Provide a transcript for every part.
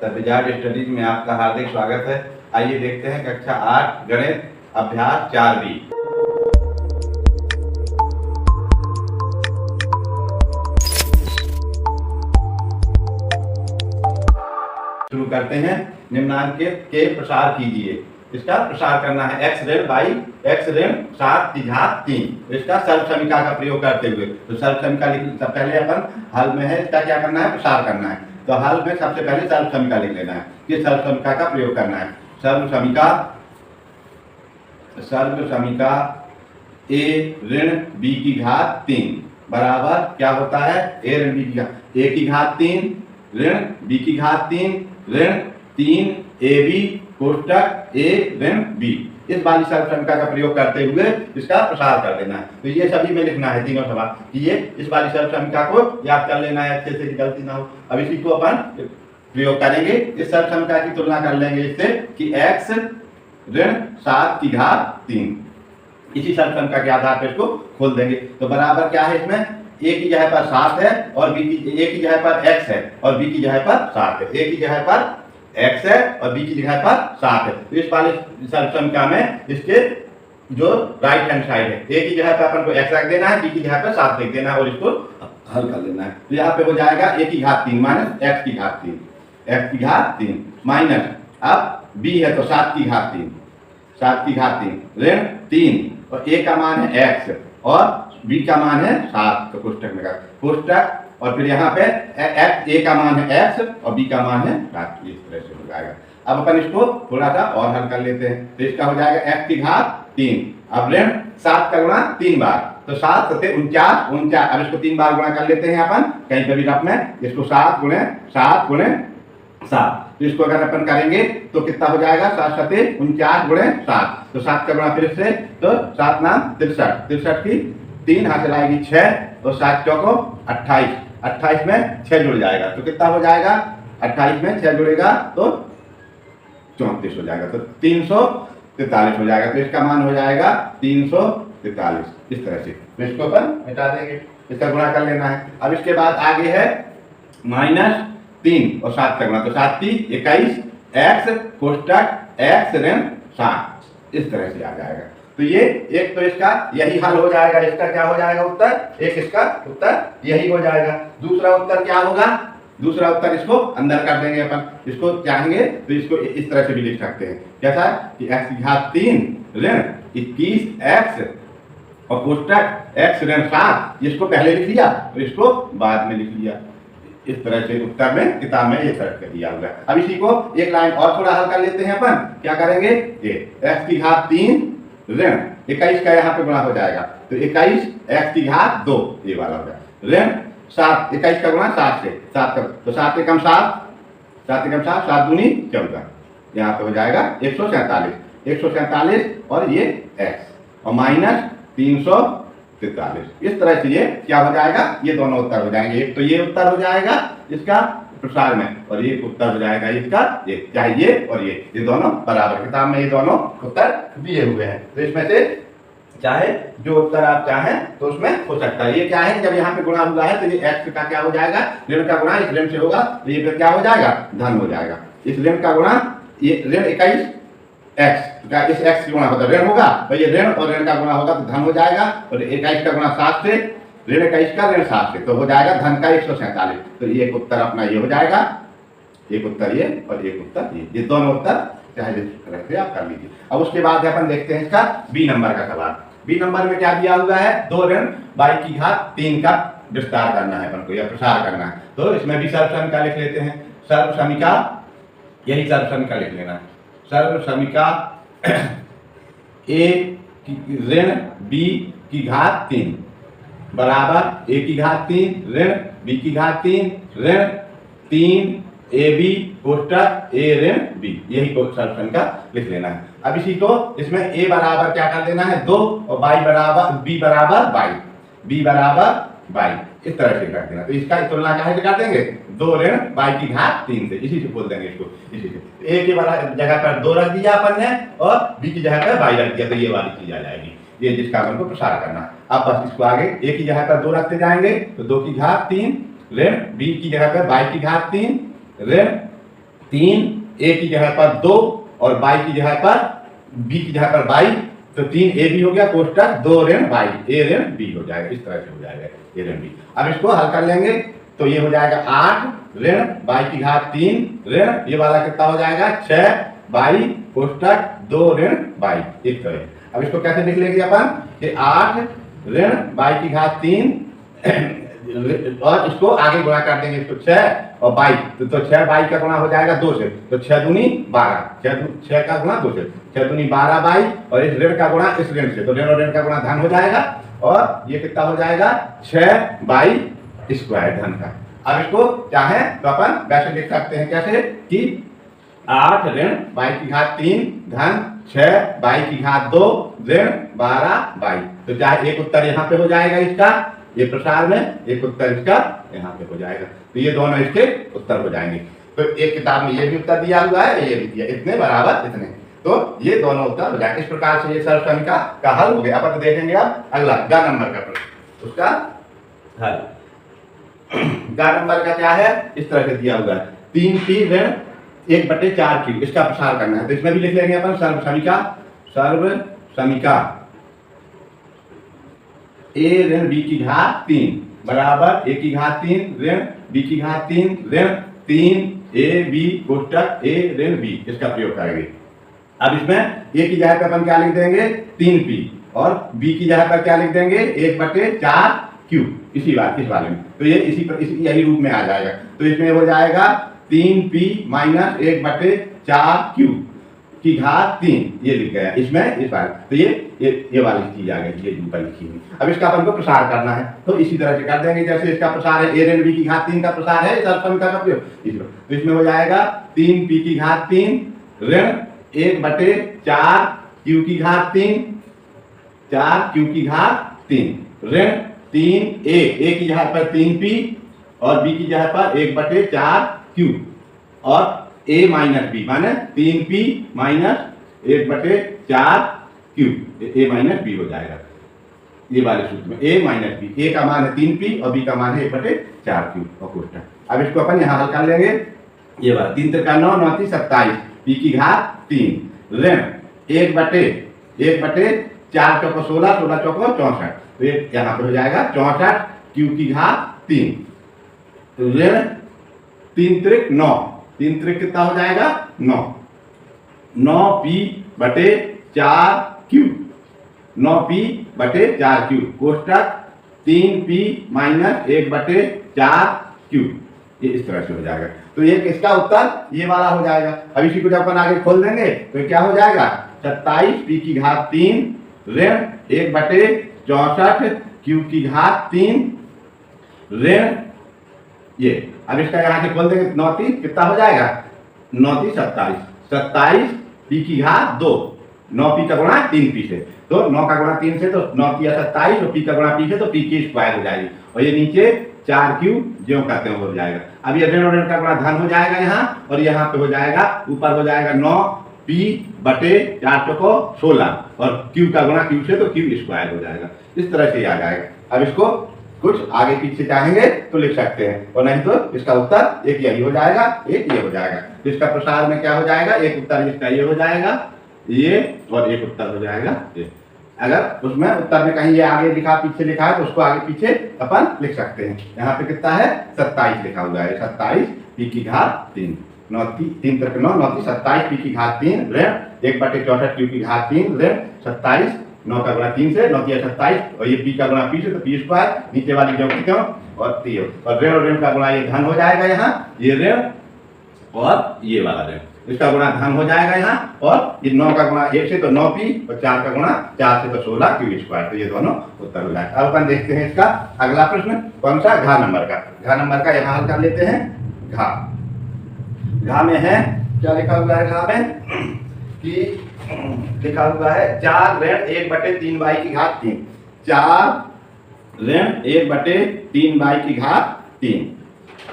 The wizard studies में आपका हार्दिक स्वागत है। आइए देखते हैं कक्षा 8 गणित अभ्यास 4B। शुरू करते हैं। निम्नांकित के प्रसार कीजिए। इसका प्रसार करना है x ऋण बाई x ऋण 7 की घात 3। इसका सर्व समीका का प्रयोग करते हुए तो सर्व समीका लिख पहले अपन हल में है, इसका क्या करना है, प्रसार करना है। तो हल में सबसे पहले सर्व समीका लिख लेना है कि सर्व समीका का प्रयोग करना है। सर्व समीका a ऋण b की घात 3 बराबर क्या होता है, a ऋण b की घात a की घात 3 ऋण b की घात 3 ऋण 3ab कोष्टक a ऋण b। इस वाली सर्व समीका का प्रयोग करते हुए इसका प्रसार कर देना है। तो ये सभी में लिखना है तीनों सवाल कि ये इस वाली सर्व समीका को याद कर लेना है अच्छे से कि गलती ना हो। अब इसी को अपन प्रयोग करेंगे। इस सर्व समीका की तुलना कर लेंगे इससे कि x ऋण 7 की घात 3। इसी सर्व समीका के आधार पर इसको खोल देंगे। तो बराबर क्या है, इसमें a की जगह पर 7 है और a की जगह पर x है और b की जगह पर 7 है। a की जगह पर x है और b की जगह पर 7 है। तो इस वाले सर्व समीका में इसके जो राइट हैंड साइड है a की जगह पर अपन को x रख देना है, b की जगह पर 7 लिख देना है और इसको हल कर लेना है। तो यहाँ पे हो जाएगा a की घात 3 माइनस x की घात 3, x की घात 3 माइनस अब b है तो 7 की घात 3, 7 की घात 3 ऋण 3 और a का मान है x और b का मान है 7। तो कोष्टक में कोष्टक और फिर यहाँ पे a का मान है x और b का मान है 7। इस तरह से हो जाएगा। अब अपन इसको थोड़ा सा और हल कर लेते हैं। तो इसका हो जाएगा x की घात 3 अब ऋण 7 का गुणा 3 बार तो 7 सते 49। अब इसको 3 बार गुणा कर लेते हैं अपन कहीं पे भी रफ में। इसको 7 गुणे 7 गुणे 7। तो इसको अगर अपन करेंगे तो कितना हो जाएगा, 7 सते 49 गुणे 7। तो 7 का गुणा फिर से तो 7 नाम 63, 63 की 3 हासिल आएगी 6 तो 7 चौको 28, 28 में 6 जुड़ जाएगा तो कितना हो जाएगा, 28 में 6 जुड़ेगा तो 34 हो जाएगा। तो 343 हो जाएगा। तो इसका मान हो जाएगा 343 इस तरह से। तो इसको अपन मिटा देंगे, इसका गुणा कर लेना है। अब इसके बाद आगे है -3 और 7 का गुणा तो 7 की 21 x कोष्टक x ऋण 7 इस तरह से आ जाएगा। तो ये एक तो इसका यही हल हो जाएगा। इसका क्या हो जाएगा उत्तर, एक इसका उत्तर यही हो जाएगा। दूसरा उत्तर क्या होगा, दूसरा उत्तर इसको अंदर कर देंगे अपन। इसको चाहेंगे तो इसको इस तरह से भी लिख सकते हैं, कैसा कि x की घात 3 ऋण 21x और कोष्टक x ऋण 7। इसको पहले लिख लिया तो इसको बाद में लिख लिया। इस तरह से उत्तर में किताब में ये तरह दिया हुआ है। अब इसी को एक लाइन और थोड़ा हल कर लेते हैं अपन। क्या करेंगे, ये x की घात 3 ऋण 21 का यहाँ पे गुणा हो जाएगा तो 21 x की घात 2 ये वाला हो जाएगा ऋण 7, 21 का गुणा 7 से 7 का तो 7 एकम 7, 7 एकम 7, 7 दूनी 14। यहाँ पे हो जाएगा 147 और ये x और माइनस 343। इस तरह से ये क्या हो जाएगा, ये दोनों उत्तर हो जाएंगे। एक तो ये उत्तर हो जाएगा इसका प्रसार में और ये उत्तर हो जाएगा इसका ये, चाहे ये और ये दोनों बराबर। किताब में ये दोनों उत्तर दिए हुए हैं। तो इसमें से चाहे जो उत्तर आप चाहें तो उसमें हो सकता है। ये क्या है, जब यहाँ पे गुणा हुआ है तो ये x का क्या हो जाएगा, ऋण का गुणा इस ऋण से होगा तो ये फिर क्या हो जाएगा, धन हो जाएगा। इस ऋण का गुणा ये ऋण 21 का इस x गुणा होगा ऋण होगा तो ये ऋण और ऋण का गुणा होगा तो धन हो जाएगा। और 21 का गुणा 7 से ऋण 21 का ऋण 7 से तो हो जाएगा धन का 147। तो एक उत्तर अपना ये हो जाएगा, एक उत्तर ये और एक उत्तर ये दोनों उत्तर चाहे जिस तरह से आप कर लीजिए। अब उसके बाद अपन देखते हैं इसका बी नंबर का सवाल। बी नंबर में क्या दिया हुआ है, 2 ऋण बाई की घात 3 का विस्तार करना है अपन को या प्रसार करना है। तो इसमें भी सर्व समीका लिख लेते हैं। सर्व समीका यही सर्व समीका लिख लेना है। सर्व समीका a ऋण b की घात 3 बराबर a की घात 3 ऋण b की घात 3 ऋण 3ab कोष्टक a ऋण b। यही को सर्व समीका लिख लेना है। अब इसी को इसमें a बराबर क्या कर देना है 2 और b बराबर 22 इस तरह से कर देना। तो इसका तुलना कहाँ से कर देंगे, 2 ऋण बाई की घात 3 से। इसी से बोल देंगे इसको। इसी से a की जगह पर 2 रख दिया अपन ने और b की जगह पर बाई रख दिया तो ये वाली चीज आ जाएगी, ये जिसका अपन को प्रसार करना। अब बस इसको आगे a की जगह पर 2 रखते जाएंगे तो 2 की घात 3 ऋण b की जगह पर बाई की घात 3 ऋण 3 ए की जगह पर 2 और बाई की जगह पर बी की जगह पर बाई, तो 3 ए बी हो गया कोष्टक 2 ऋण बाई ए ऋण बी हो जाएगा। इस तरह से हो जाएगा ए ऋण बी। अब इसको हल कर लेंगे तो ये हो जाएगा 8 ऋण बाई की घात 3 ऋण ये वाला कितना हो जाएगा 6 बाई कोष्टक 2 ऋण बाई। इस तरह अब इसको कैसे लिख लेंगे अपन कि 8 ऋण बाई की घात 3 और इसको आगे गुणा कर देंगे इसको 6 और बाई, तो 6 बाई का गुणा हो जाएगा 2 से, तो 6 दूनी 12, 6 का गुणा 2 से, 6 दूनी 12 बाई और इस ऋण का गुणा इस ऋण से, तो ऋण और ऋण का गुणा धन हो जाएगा और ये कितना हो जाएगा 6 बाई स्क्वायर धन का। अब इसको चाहे तो अपन वैसे लिख सकते हैं कैसे कि 8 ऋण बाई की घात 3 धन 6 बाई की घात 2 ऋण 12 बाई, तो चाहे एक उत्तर यहाँ पे हो जाएगा इसका ये प्रसार में, एक उत्तर इसका यहाँ पे हो जाएगा, तो ये दोनों इसके उत्तर हो जाएंगे। तो एक किताब में ये भी उत्तर दिया हुआ है, ये भी दिया, इतने बराबर इतने, तो ये दोनों उत्तर हो जाएंगे। इस प्रकार से ये सर्व समीकरण का हल हो गया। अपन देखेंगे अब अगला ग नंबर का प्रश्न, उसका हल। ग नंबर का क्या है, इस तरह से दिया हुआ है 3p ऋण 1/4q, इसका प्रसार करना है, तो इसमें भी लिख लेंगे अपन सर्व समीकरण a ऋण b की घात 3 बराबर a की घात 3 ऋण b की घात 3 ऋण 3ab कोष्टक a ऋण b, इसका प्रयोग करेंगे। अब इसमें a की जगह पर अपन क्या लिख देंगे 3p और b की जगह पर क्या लिख देंगे 1/4q, इस वाले में, तो ये इसी यही रूप में आ जाएगा। तो इसमें हो जाएगा 3p माइनस 1/4q की घात 3, ये लिख गया इसमें इस बार, तो ये वाली चीज आ गई, ये ऊपर लिखी हुई। अब इसका अपन को प्रसार करना है, तो इसी तरह से कर देंगे जैसे इसका प्रसार है a ऋण b की घात 3 का प्रसार है सर्व समीकरण का प्रयोग, तो इसमें हो जाएगा 3p की घात 3 ऋण 1/4q की घात 3 4q की घात 3 ऋण 3a की जगह पर 3p और b की जगह पर 1/4q और a माइनस बी माने 3p minus 1/4q, a minus B हो जाएगा ये वाले सूत्र में, a माइनस बी, a का मान है 3p और b का मान है 1/4q और कोष्टक। अब इसको अपन यहाँ हल कर लेंगे, ये वाला 3 × 9 9 × 27 p की घात 3 ऋण 1/4 चौको 16 16 चौको 64, तो ये यहाँ पे हो जाएगा 64q की घात 3 ऋण 3 × 9 3 × कितना हो जाएगा 9 9p/4q 9p/4q कोष्टक 3p minus 1/4q, ये इस तरह से हो जाएगा। तो ये किसका उत्तर ये वाला हो जाएगा। अब इसी को जब अपन आगे खोल देंगे तो क्या हो जाएगा 27p की घात 3 ऋण 1/64q की घात 3 ऋण ये। अब इसका यहाँ से खोल देंगे 9 3 कितना हो जाएगा 9 3 27 27p की घात 2 9p का गुणा 3p से, तो 9 का गुणा 3 से तो 9 3 27 और p का गुणा p से तो p की स्क्वायर हो जाएगी और ये नीचे 4q ज्यों करते हैं हो जाएगा। अब ये ऋण और ऋण का गुणा धन हो जाएगा यहाँ और यहाँ पे हो जाएगा ऊपर हो जाएगा 9p/4 चौको 16 और q का गुणा q से तो q स्क्वायर हो जाएगा। इस तरह से आ जाएगा। अब इसको कुछ आगे पीछे चाहेंगे तो लिख सकते हैं और नहीं तो इसका उत्तर एक यही हो जाएगा एक ये हो जाएगा। तो इसका प्रसार में क्या हो जाएगा एक उत्तर इसका ये हो जाएगा ये और एक उत्तर हो जाएगा ये। अगर उसमें उत्तर में कहीं ये आगे लिखा पीछे लिखा है तो उसको आगे पीछे अपन लिख सकते हैं। यहाँ पे कितना है 27 लिखा हुआ है 27p की घात 3 9 3 × 9 9 27p की घात 3 ऋण 1/64q की घात 3 ऋण 27 9 का गुणा 3 से 9 3 27 और ये p का गुणा p से तो p स्क्वायर नीचे वाली जो क्यों और t और ऋण और ऋण का गुणा ये धन हो जाएगा यहाँ ये ऋण और ये वाला ऋण इसका गुणा धन हो जाएगा यहाँ और ये 9 का गुणा 1 से तो 9p और 4 का गुणा 4 से तो 16q स्क्वायर, तो ये दोनों उत्तर हो जाएगा। अब अपन देखते हैं इसका अगला प्रश्न कौन सा घ नंबर का। घ नंबर का यहाँ हल कर लेते हैं। घ में है क्या लिखा हुआ है घ में कि लिखा हुआ है 4 ऋण 1/3y की घात 3 4 ऋण 1/3y की घात 3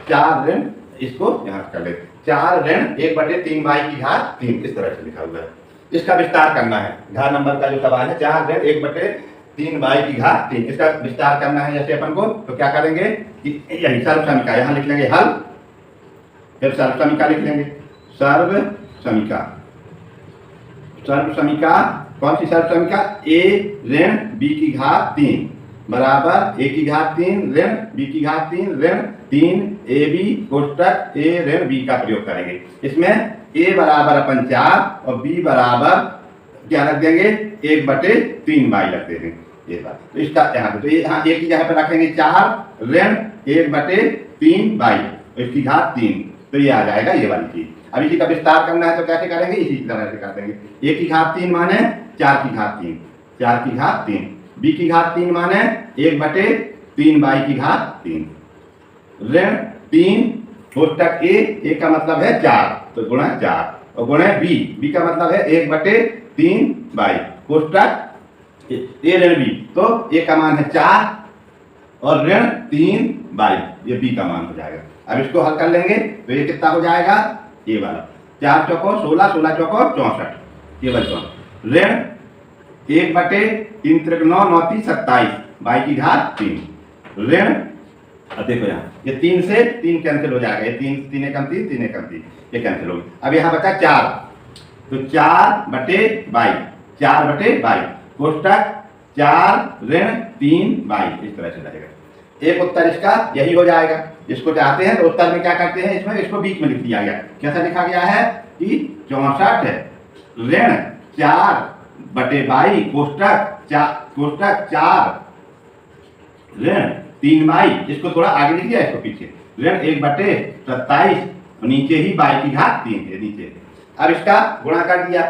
4 ऋण इसको यहाँ कर लेते 4 ऋण 1/3y की घात 3 इस तरह से लिखा हुआ है। इसका विस्तार करना है। घ नंबर का जो सवाल है 4 ऋण 1/3y की घात 3 इसका विस्तार करना है जैसे अपन को तो क्या करेंगे कि यही सर्व समीकरण यहाँ लिख लेंगे हल फिर सर्व समीकरण लिख लेंगे सर्व समीका। सर्व समीका कौन सी सर्व समीका? a ऋण b की घात 3 बराबर a की घात 3 ऋण b की घात 3 ऋण 3 ab कोष्टक a ऋण b का प्रयोग करेंगे। इसमें a बराबर अपन 4 और b बराबर क्या रख देंगे? 1/3 रख देंगे। ये बात तो इसका यहाँ पे तो ये यहाँ एक की जगह पे रखेंगे 4 ऋण 1/3 इसकी घात 3, तो ये आ जाएगा ये वाली चीज। अब इसी का विस्तार करना है तो कैसे करेंगे? इसी तरह से कर देंगे। a की घात 3 माने 4 की घात 3, 4 की घात 3, b की घात 3 माने 1/3 की घात 3 ऋण 3 कोष्टक a का मतलब है 4 तो गुणा 4 और गुणा b का मतलब है 1/3 कोष्टक a ऋण b, तो a का मान है 4 और ऋण 3 ये b का मान हो जाएगा। अब इसको हल कर लेंगे तो ये कितना हो जाएगा? ये वाला 4 चौको 16, 16 चौको 64, ये बच्चों ऋण 1/3 त्रिक 9, 9 3 27 बाई की घात 3 ऋण। अब देखो यहाँ ये 3 से 3 कैंसिल हो जाएगा, ये 3 3 एकम 3 3 एकम 3 ये कैंसिल हो गया। अब यहाँ बचा 4 तो 4/22 4/22 कोष्टक 4 ऋण 3 इस तरह से रहेगा। एक उत्तर इसका यही हो जाएगा। इसको चाहते हैं तो उत्तर में क्या करते हैं? इसमें इसको बीच में लिख दिया गया। कैसा लिखा गया है कि 64 ऋण 4/22 कोष्टक 4 ऋण 3 इसको थोड़ा आगे लिख दिया, इसको पीछे ऋण 1/27 नीचे ही बाई की घात 3 है नीचे। अब इसका गुणा कर दिया,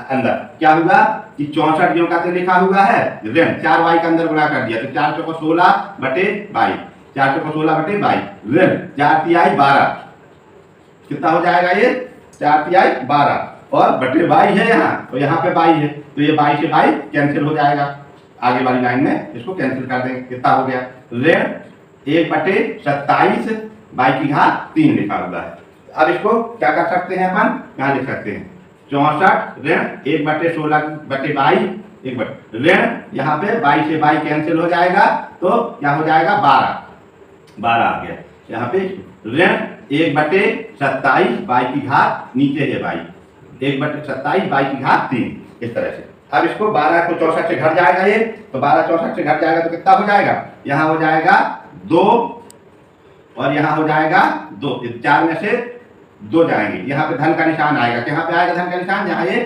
अंदर क्या हुआ कि 64 जो का तो लिखा हुआ है ऋण 4y का अंदर गुणा कर दिया तो 4 चौको 16/22 4 चौको 16/22 ऋण 4 तिहाई 12 कितना हो जाएगा? ये 4 तिहाई 12 और बटे 22 है यहाँ, तो यहाँ पे 22 है तो ये 22 से 22 कैंसिल हो जाएगा। आगे वाली लाइन में इसको कैंसिल कर देंगे। कितना हो गया? ऋण 1/27 बाई की घात 3 लिखा हुआ है। अब इसको क्या कर सकते हैं अपन? यहाँ लिख सकते हैं 64 ऋण 1/16/22 ऋण यहाँ पे 22 से 22 कैंसिल हो जाएगा तो क्या हो जाएगा? 12 आ गया। यहाँ पे ऋण 1/27 बाई की घात नीचे है 22 1/27 बाई की घात 3 इस तरह से। अब इसको 12 को 64 से घट जाएगा ये, तो 12 64 से घट जाएगा तो कितना हो जाएगा? यहाँ हो जाएगा 2 और यहाँ हो जाएगा 2, 4 में से 2 जाएंगे। यहाँ पे धन का निशान आएगा। यहाँ पे आएगा धन का निशान, यहाँ ये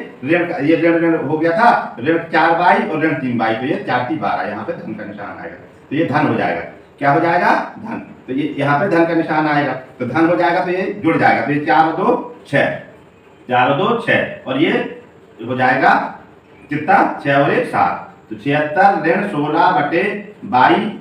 ऋण हो गया था ऋण 4 और ऋण 3 तो ये 4 3 12 यहाँ पे धन का निशान आएगा तो ये धन हो जाएगा। क्या हो जाएगा? धन। तो ये यहाँ पे धन का निशान आएगा तो धन हो जाएगा तो ये जुड़ जाएगा तो ये 4 और 2 6 4 और 2 6 और ये हो जाएगा कितना? 6 और 1 7 तो 76 ऋण 16/22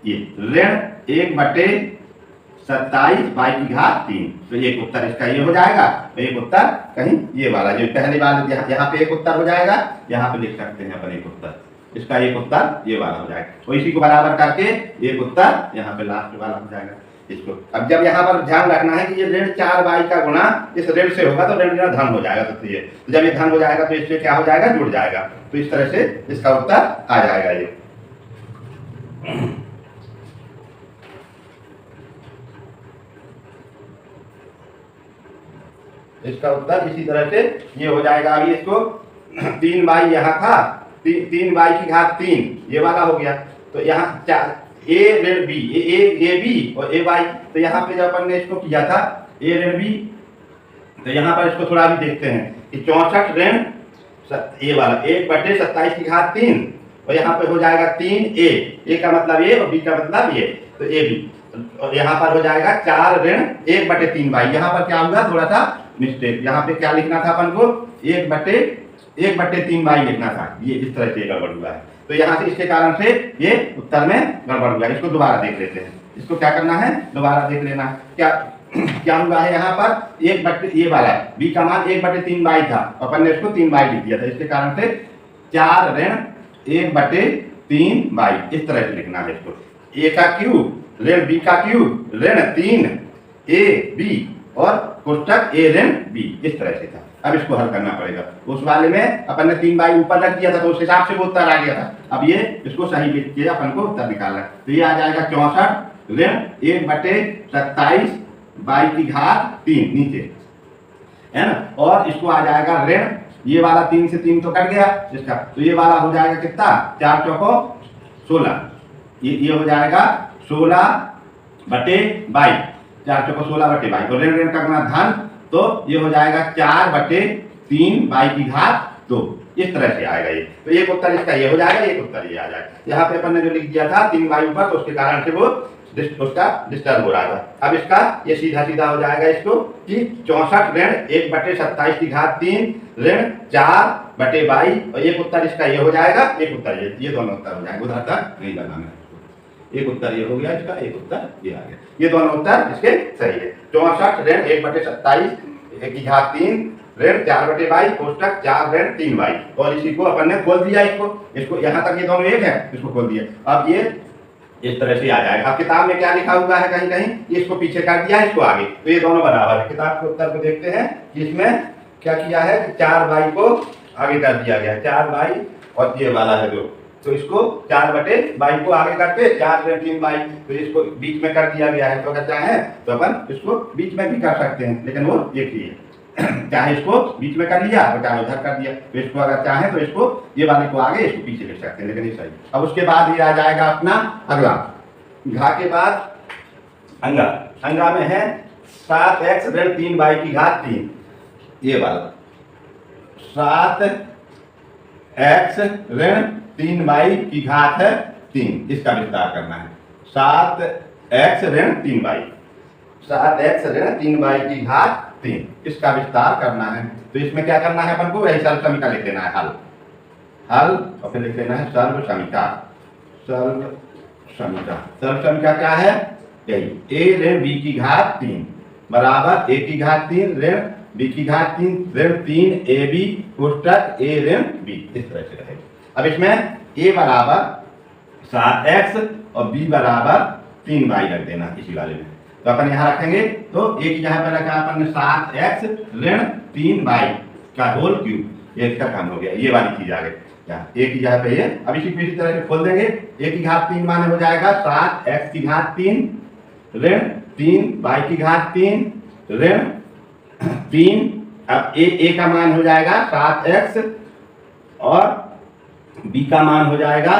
ये ऋण 1/27 बाई की घात 3 तो एक उत्तर इसका ये हो जाएगा। तो एक उत्तर कहीं ये वाला जो पहली बार यहाँ पे एक उत्तर हो जाएगा, यहाँ पे लिख सकते हैं अपन एक उत्तर, इसका एक उत्तर ये वाला हो जाएगा। तो इसी को बराबर करके एक उत्तर यहाँ पे लास्ट वाला हो जाएगा इसको। अब जब यहाँ पर ध्यान रखना है कि ये ऋण 4 का गुणा इस ऋण से होगा तो ऋण धन हो जाएगा। तो ये जब ये धन हो जाएगा तो इससे क्या हो जाएगा? जुड़ जाएगा। तो इस तरह से इसका उत्तर आ जाएगा ये। इसका उत्तर इसी तरह से ये हो जाएगा। अभी इसको 3 यहाँ था 3 की घात 3 ये वाला हो गया तो यहाँ a ऋण b a b और a y तो यहाँ पे जब अपन ने इसको किया था a ऋण b तो यहाँ पर इसको थोड़ा भी देखते हैं कि 64 ऋण ये वाला 1/27 की घात 3 और यहाँ पे हो जाएगा 3a का मतलब a और b का मतलब ये तो a b और यहाँ पर हो जाएगा 4 ऋण 1/3 यहाँ पर क्या होगा? थोड़ा सा मिस्टेक, यहाँ पे क्या लिखना था अपन को? 1/3 लिखना था, ये इस तरह से गड़बड़ हुआ है। तो यहाँ से इसके कारण से ये उत्तर में गड़बड़ हुआ है। इसको दोबारा देख लेते हैं। इसको क्या करना है? दोबारा देख लेना क्या क्या हुआ है यहाँ पर? ये वाला b का मान 1/3 था, अपन ने इसको 3 लिख दिया था, इसके कारण से 4 ऋण 1/3 इस तरह से लिखना है इसको। a का क्यूब ऋण b का क्यूब ऋण 3ab और कोष्टक a ऋण b इस तरह से था। अब इसको हल करना पड़ेगा। उस वाले में अपन ने 3 ऊपर रख दिया था तो उस हिसाब से वो उत्तर आ गया था। अब ये इसको सही लिख के अपन को उत्तर निकालना है तो ये आ जाएगा 64 ऋण 1/27 की घात 3 नीचे है ना। और इसको आ जाएगा ऋण, ये वाला 3 से 3 तो कट गया इसका, तो ये वाला हो जाएगा कितना, 4 चौको 16, ये हो जाएगा 16/22, 4 चौको 16/22। और ऋण ऋण का गुणा धन, तो ये हो जाएगा 4/3 y की घात 2। इस तरह से आएगा ये। तो एक उत्तर इसका ये हो जाएगा, एक उत्तर ये आ जाएगा। यहाँ पे अपन ने जो लिख दिया था 3y ऊपर, तो उसके कारण से वो उसका डिस्टर्ब हो रहा था। अब इसका ये सीधा सीधा हो जाएगा इसको कि 64 ऋण 1/27 की घात 3 ऋण 4/22। और एक उत्तर इसका ये हो जाएगा, एक उत्तर ये दोनों उत्तर हो जाएंगे, उधर तक नहीं लगाना। एक उत्तर ये हो गया इसका, एक उत्तर ये आ गया। ये दोनों उत्तर इसके सही है। 64 ऋण 1/27 की घात 3 ऋण 4/22 कोष्टक 4 ऋण 3y। और इसी को अपन ने खोल दिया, इसको यहाँ तक ये दोनों एक है, इसको खोल दिया। अब ये इस तरह से आ जाएगा। अब किताब में क्या लिखा हुआ है, कहीं कहीं इसको पीछे कर दिया, इसको आगे, तो ये दोनों बराबर है। किताब के उत्तर को देखते हैं कि इसमें क्या किया है कि 4y को आगे कर दिया गया है, 4y और ये वाला है जो, तो इसको 4/22 को आगे करके 4 ऋण 3y, तो इसको बीच में कर दिया गया है। तो अगर चाहे तो अपन इसको बीच में भी कर सकते हैं, लेकिन वो एक ही है। चाहे इसको बीच में कर लिया और चाहे उधर कर दिया, तो इसको अगर चाहे तो इसको ये वाले को आगे, इसको पीछे लिख सकते हैं, लेकिन ये सही। अब उसके बाद ये आ जाएगा अपना अगला, घा के बाद अंगा। अंगा में है 7x ऋण 3y की घात 3, ये वाला 7x ऋण 3y की घात है 3, इसका विस्तार करना है। 7x ऋण 3y, 7x ऋण 3y की घात 3, इसका विस्तार करना है। तो इसमें क्या करना है अपन को, वही सर्व समीकरण लिख देना है, हल हल, और फिर लिख देना है सर्व समीकरण। सर्व समीकरण क्या है, यही a ऋण b की घात 3 बराबर a की घात 3 ऋण b की घात 3 ऋण 3ab कोष्टक a ऋण b, इस तरह से रहेगा। अब इसमें a बराबर 7x और b बराबर 3y रख देना इसी वाले में। तो अपन यहाँ रखेंगे, तो एक यहाँ पे रखा अपन ने 7x ऋण 3y का होल क्यूब, एक का काम हो गया, ये वाली चीज आ गई। एक ही यहाँ पे ये, अब इसी को इसी तरह से खोल देंगे। एक की घात 3 माने हो जाएगा 7x की घात 3 ऋण 3y की घात 3 ऋण 3, अब a का मान हो जाएगा 7x और b का मान हो जाएगा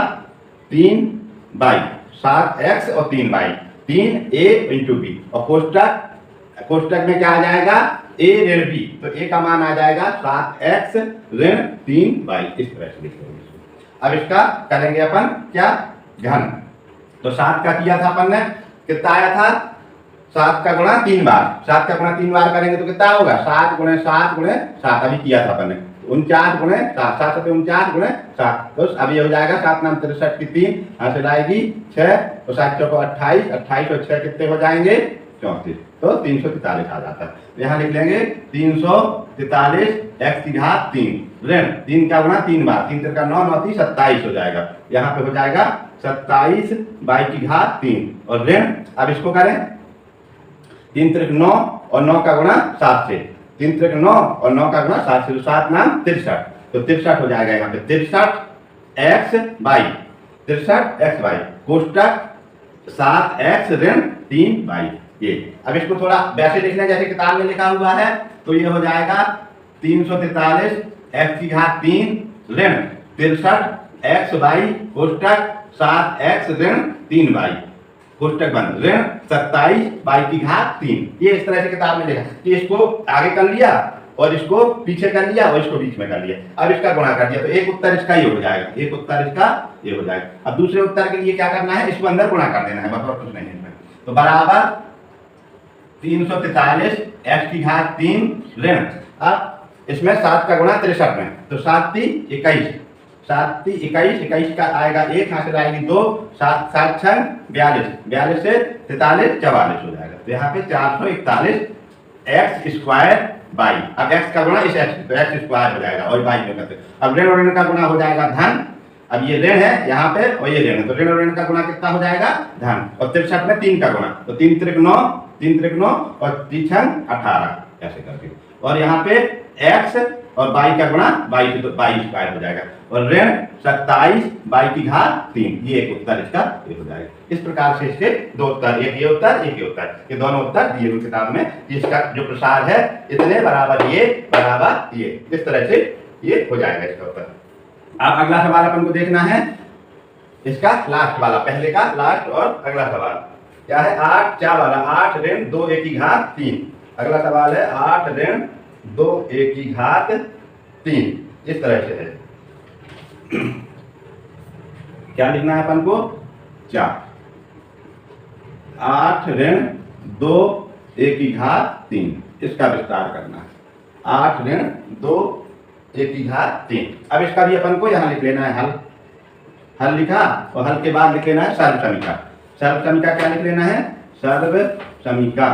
3y, 7x और 3y, 3a इंटू बी, और कोष्टक में क्या आ जाएगा, a ऋण b, तो a का मान आ जाएगा 7x ऋण 3y, इस तरह से लिखेंगे। अब इसका करेंगे अपन क्या, घन। तो 7 का किया था अपन ने, कितना आया था, 7 का गुणा 3 बार, 7 का गुणा 3 बार करेंगे तो कितना होगा, 7 गुणे 7 गुणे 7, अभी किया था अपन ने 49 गुणे 7, 7 से 49 गुणे 7, तो अब ये हो जाएगा 7 नाम 63 की 3 हासिल आएगी 6, तो 7 चौको 28, 28 और 6 कितने हो जाएंगे 34, तो 343 आ जाता है। यहाँ लिख लेंगे 343 x की घात 3 ऋण 3 का गुणा 3 बार, 3 का 9 9 27 हो जाएगा। यहाँ पे हो जाएगा 27 y की घात 3 और ऋण, अब इसको करें 3 त्रिक 9 और 9 का गुणा 7 से, 3 त्रिक 9 और 9 का गुणा 7 से, 7 नाम 63, तो 63 हो जाएगा यहाँ पे 63xy कोष्टक 7x ऋण 3y। ये अब इसको थोड़ा वैसे लिखना जैसे किताब में लिखा हुआ है, तो ये हो जाएगा 343 x की घात 3 ऋण 63xy कोष्टक 7x ऋण 3y कोष्टक बंद ऋण 27y की घात 3। ये इस तरह से किताब में लिखा कि इसको आगे कर लिया और इसको पीछे कर लिया और इसको बीच में कर लिया, अब इसका गुणा कर दिया, तो एक उत्तर इसका ये हो जाएगा, एक उत्तर इसका ये हो जाएगा। अब दूसरे उत्तर के लिए क्या करना है, इसको अंदर गुणा कर देना है, बस और कुछ नहीं है। तो बराबर 343 x की घात 3 ऋण, अब इसमें 7 का गुणा 63 में, तो 7 3 21, 7 3 21, 21 का आएगा 1 हासिल आएगी 2, 7 7 6 42, 42 से 43 44 हो जाएगा। तो यहाँ पे 441 x स्क्वायर बाई, अब x का गुणा इस x, तो x स्क्वायर हो जाएगा और बाई में करते। अब ऋण और ऋण का गुणा हो जाएगा धन, अब ये ऋण है यहाँ पे और ये ऋण है, तो ऋण और ऋण का गुणा कितना हो जाएगा धन, और 63 में 3 का गुणा, तो 3 त्रिक 9 और 3 छंग 18 ऐसे करके, और यहाँ पे एक्स और बाई का गुणा बाई की, तो बाई स्क्वायर हो जाएगा, और ऋण 27 बाई की घात 3, ये एक उत्तर इसका ये हो जाएगा। इस प्रकार से इसके दो उत्तर, एक ये उत्तर, एक ये उत्तर, ये दोनों उत्तर दिए हुए किताब में। इसका जो प्रसार है इतने बराबर ये बराबर ये, इस तरह से ये हो जाएगा इसका उत्तर। अब अगला सवाल अपन को देखना है इसका लास्ट वाला, पहले का लास्ट और अगला सवाल क्या है, 8 क्या वाला, 8 ऋण 2 ए की घात 3। अगला सवाल है 8 ऋण 2 ए की घात 3, इस तरह से है। क्या लिखना है अपन को, 4 8 ऋण 2 ए की घात 3, इसका विस्तार करना है। 8 ऋण 2 ए की घात 3। अब इसका भी अपन को यहाँ लिख लेना है हल, हल लिखा और हल के बाद लिख लेना है सर्व समीका। सर्व समीका क्या लिख लेना है, सर्व समीका।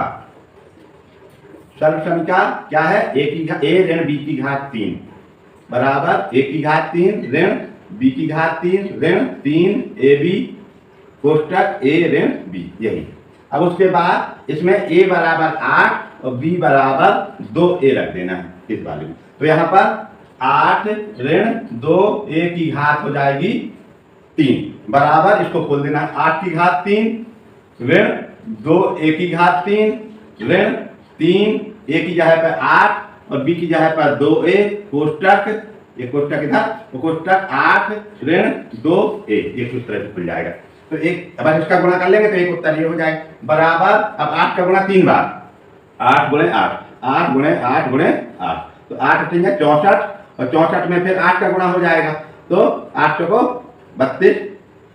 सर्व समीका क्या है, ए ऋण बी की घात 3 बराबर ए की घात 3 ऋण बी की घात 3 ऋण 3 ए बी कोष्टक ए ऋण बी, यही। अब उसके बाद इसमें ए बराबर 8 और बी बराबर 2 ए रख देना है इस वाले में। तो यहाँ पर 8 ऋण 2 ए की घात हो जाएगी 3 बराबर, इसको खोल देना है 8 की घात 3 ऋण 2 ए की घात 3 ऋण 3 ए की जगह पर 8 और बी की जगह पर 2 ए कोष्टक, ये कोष्टक इधर, तो कोष्टक 8 ऋण 2 ए, ये कुछ तरह से खुल जाएगा। तो एक अब इसका गुणा कर लेंगे तो एक उत्तर ये हो जाएगा बराबर। अब 8 का गुणा 3 बार, 8 गुणे 8, 8 गुणे 8 गुणे 8, तो 8 3 है 64, और 64 में फिर 8 का गुणा हो जाएगा, तो 8 को 32,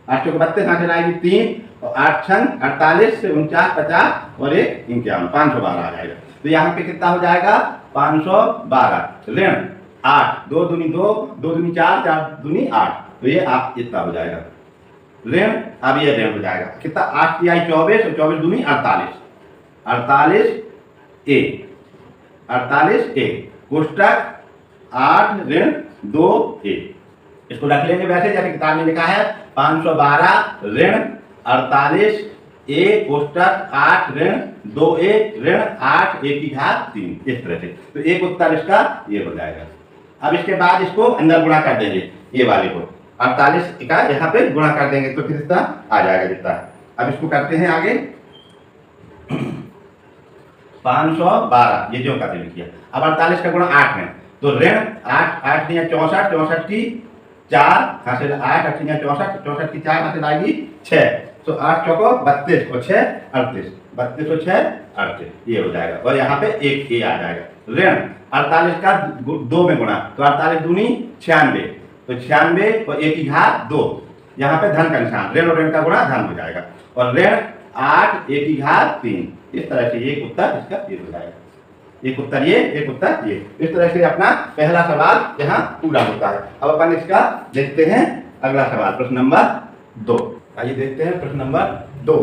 8 को 32 यहाँ से आएगी 3 और 8 छंग 48 से 49 50 और 1 51, 512 आ जाएगा। तो यहाँ पे कितना हो जाएगा 512 ऋण 8, 2 दूनी 2, 2 दूनी 4, 4 दूनी 8, तो ये आप इतना हो जाएगा ऋण। अब ये ऋण हो जाएगा कितना, 8 की आई 24 और 24 दूनी 48, 48 ए, 48 ए कोष्टक 8 ऋण 2 ए, इसको रख लेंगे वैसे जैसे किताब में लिखा है 512 ऋण 48 ए कोष्टक 8 ऋण 2 ए ऋण 8 ए की घात 3, इस तरह से। तो एक उत्तर इसका ये हो जाएगा। अब इसके बाद इसको अंदर गुणा कर देंगे, ये वाले को 48 का यहाँ पे गुणा कर देंगे तो फिर इतना आ जाएगा जितना है। अब इसको करते हैं आगे 512, ये जो करते लिखिए। अब 48 का गुणा 8 में, तो ऋण 8 8 दिया 64, 64 की 4 हासिल 8 8 दिया 64, 64 की 4 हासिल आएगी 6, तो 8 चौको 32 और 6 38, 32 और 6 38, ये हो जाएगा। और यहाँ पे एक ए आ जाएगा। ऋण 48 का 2 में गुणा, तो 48 दूनी 96, तो 96 और ए की घात 2, यहाँ पे धन का निशान, ऋण और ऋण का गुणा धन हो जाएगा, और ऋण 8 ए की घात 3, इस तरह से एक उत्तर इसका ये हो जाएगा। एक उत्तर ये, एक उत्तर ये, इस तरह से अपना पहला सवाल यहाँ पूरा होता है। अब अपन इसका देखते हैं अगला सवाल, प्रश्न नंबर 2। आइए देखते हैं प्रश्न नंबर 2।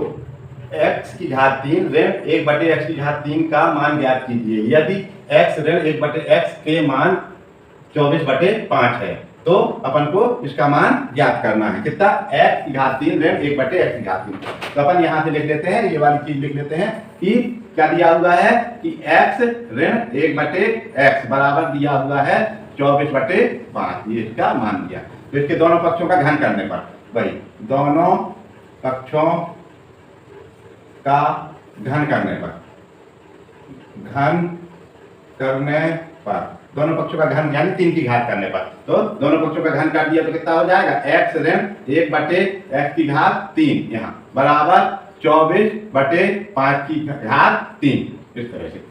x की घात 3 ऋण 1/x की घात 3 का मान ज्ञात कीजिए। यदि x ऋण 1/x के मान 24/5 है तो अपन को इसका मान ज्ञात करना है। कितना, x की घात 3 ऋण 1/x की घात 3। तो अपन यहाँ से लिख लेते हैं, ये वाली चीज लिख लेते हैं कि क्या दिया हुआ है कि x ऋण 1/x बराबर दिया हुआ है 24/5, ये इसका मान दिया। तो इसके दोनों पक्षों का घन करने पर, भाई दोनों पक्षों का घन करने पर, घन करने पर, दोनों पक्षों का घन यानी 3 की घात करने पर, तो दोनों पक्षों का घन कर दिया तो कितना हो जाएगा, x ऋण 1/x की घात 3 यहाँ बराबर 24/5 की घात 3, इस तरह से।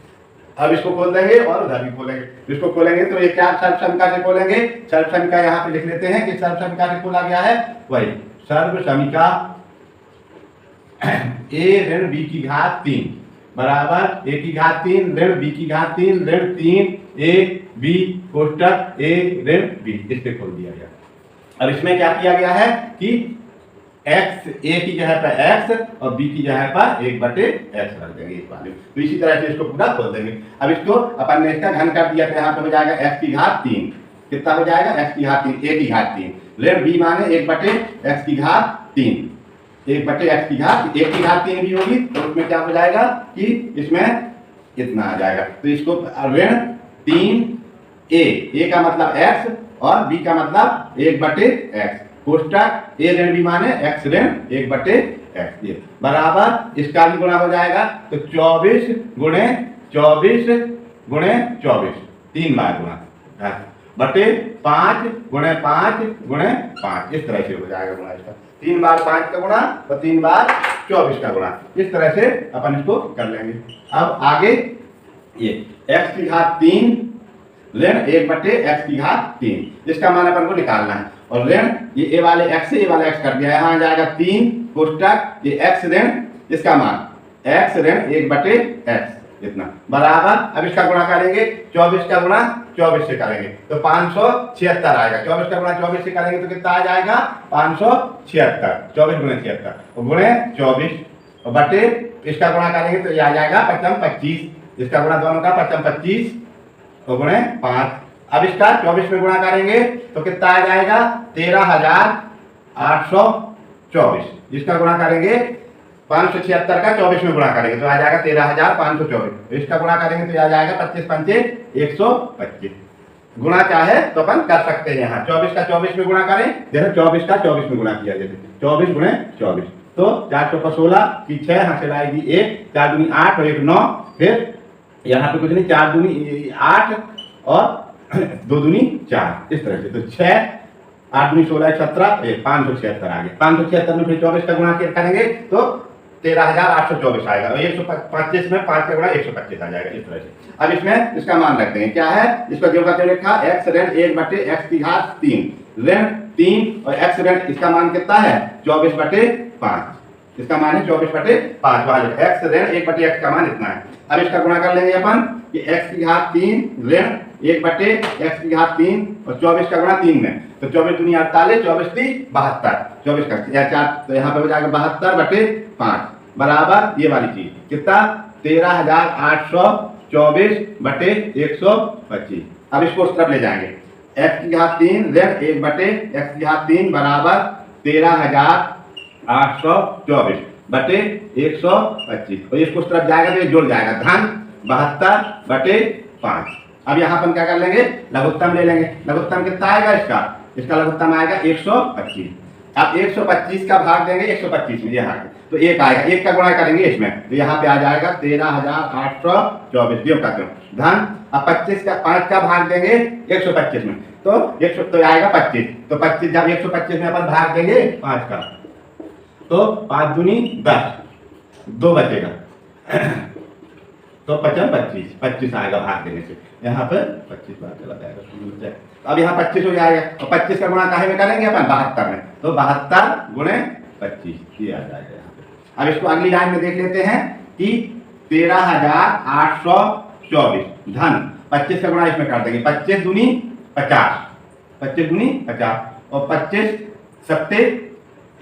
अब इसको खोल देंगे और उधर भी खोलेंगे। इसको खोलेंगे तो ये क्या सर्व समीका से खोलेंगे, सर्व समीका यहाँ पे लिख लेते हैं कि सर्व समीका से खोला गया है, वही सर्व समीका a ऋण b की घात 3 बराबर a की घात 3 ऋण b की घात 3 ऋण 3 a b कोष्टक a ऋण b, इससे खोल दिया गया। अब इसमें क्या किया गया है कि x a की जगह पर x और b की जगह पर 1/x रख देंगे इस वाले। तो इसी तरह से इसको पूरा खोल देंगे। अब इसको अपन ने इसका घन कर दिया तो यहाँ पे हो जाएगा x की घात 3, कितना हो जाएगा x की घात 3, a की घात 3 ऋण b माने 1/x की घात 3, 1/x की घात 1 की घात 3 भी होगी तो उसमें क्या हो जाएगा कि इसमें इतना आ जाएगा। तो इसको ऋण 3 ए का मतलब एक्स और बी का मतलब 1/x, कोष्टक ए ऋण बी माने एक्स ऋण 1/x, ये बराबर इसका भी गुणा हो जाएगा। तो 24 गुणे 24 गुणे 24, 3 बार गुणा बटे 5 गुणे 5 गुणे 5, इस तरह से हो जाएगा गुणा इसका। 3 बार 5 का गुणा और 3 बार 24 का गुणा, इस तरह से अपन इसको कर लेंगे। अब आगे ये x की घात 3 ऋण 1/x की घात 3, इसका मान अपन को निकालना है। और ऋण ये ए वाले x से ए वाला x कर दिया, यहाँ आ जाएगा 3 कोष्टक ये x ऋण इसका मान x ऋण 1/x इतना बराबर। अब इसका गुणा करेंगे 24 का गुणा 24 से करेंगे तो 576 आएगा। 24 का गुणा 24 से करेंगे तो कितना आ जाएगा 576, 24 गुणे 76 गुणे 24 और बटे इसका गुणा करेंगे तो ये आ जाएगा 55 25, इसका गुणा दोनों का 55 25 और गुणे 5। अब इसका 24 में गुणा करेंगे तो कितना आ जाएगा 13,824, इसका गुणा करेंगे 576 का 24 में गुणा करेंगे तो आ जाएगा 13,524, इसका गुणा करेंगे तो आ जाएगा 25 पंचे 125। गुणा चाहे तो अपन कर सकते हैं, यहाँ 24 का 24 में गुणा करें, जैसे 24 का 24 में गुणा किया, जैसे 24 गुणे 24 तो 4 चौका 16 की 6 यहाँ से लाएगी 1, 4 दूनी 8 और 1 9, फिर यहाँ पे कुछ नहीं 4 दूनी 8 और 2 दूनी 4, इस तरह से। तो 6 8 दूनी 16 17 576 आ गए। 576 में फिर 24 का गुणा करेंगे तो 13,824 आएगा और 125 में 5 का गुणा 125 आ जाएगा, इस तरह से। अब इसमें इसका मान रख देंगे, क्या है इसका जो का लिखा x ऋण 1/x की घात 3 ऋण 3 और x ऋण इसका मान कितना है 24/5, इसका मान है 24/5 वाले x ऋण 1/x का मान इतना है। अब इसका गुणा कर लेंगे अपन कि x की घात 3 ऋण 1/x की घात 3 और 24 का गुणा 3 में तो 24 दूनी 48, 24 दी 72, 24 का या 4 तो यहाँ पे हो जाएगा 72/5 बराबर ये वाली चीज कितना 13,824/125। अब इसको उस तरफ ले जाएंगे, x की घात 3 ऋण 1/x की घात 3 बराबर 13,824/125 और इसको उस तरफ जाएगा तो ये जुड़ जाएगा धन 72/5। अब यहाँ अपन क्या कर लेंगे लघुत्तम ले लेंगे, लघुत्तम कितना आएगा इसका लघुत्तम आएगा 125। अब 125 का भाग देंगे 125 में यहाँ तो 1 आएगा, 1 का गुणा करेंगे इसमें तो यहाँ पे आ जाएगा 13,824 दियो का धन। अब 25 का 5 का भाग देंगे 125 में तो 100 तो आएगा 25, तो 25 जब 125 में अपन भाग देंगे 5 का तो 5 दूनी 10, 2 बचेगा तो 25 25 आएगा भाग देने से, यहाँ पर 25 बार चला जाएगा। अब यहाँ 25 हो जाएगा और 25 का गुणा काहे में करेंगे अपन 72 में तो 72 गुणे 25 ये आ जाएगा यहाँ पे। अब इसको अगली लाइन में देख लेते हैं कि 13,824 धन 25 का गुणा इसमें कर देंगे 25 दूनी 50, 25 दूनी 50 और 25 सत्ते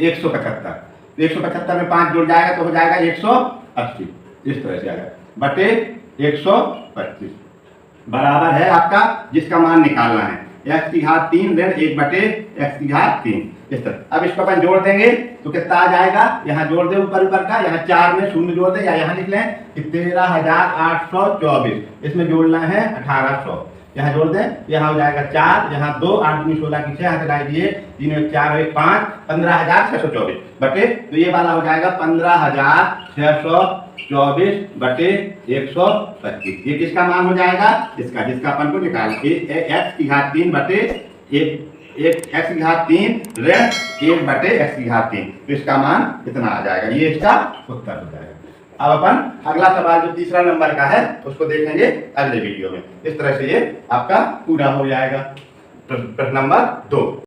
175, 175 में 5 जुड़ जाएगा तो हो जाएगा 180, इस तरह से आएगा बटे 125 बराबर है आपका जिसका मान निकालना है x की घात 3 ऋण 1/x की घात 3, इस तरह। अब इसको अपन जोड़ देंगे तो कितना आ जाएगा, यहाँ जोड़ दे ऊपर का, यहाँ 4 में 0 जोड़ दे या यहाँ लिख लें कि 13,824, इसमें जोड़ना है 1800, यहाँ जोड़ दें यहाँ हो जाएगा 4, यहाँ 2 8 दूनी 16 की 6 यहाँ से डाल दिए 3 1 4 1 5 15,624 बटे तो ये वाला हो जाएगा 15,624/125। ये किसका मान हो जाएगा इसका, जिसका अपन को निकाल x की घात 3 बटे x की घात 3 ऋण 1/x की घात 3 तो इसका मान कितना आ जाएगा, ये इसका उत्तर हो जाएगा। अब अपन अगला सवाल जो तीसरा नंबर का है उसको देखेंगे अगले वीडियो में। इस तरह से ये आपका पूरा हो जाएगा प्रश्न नंबर 2।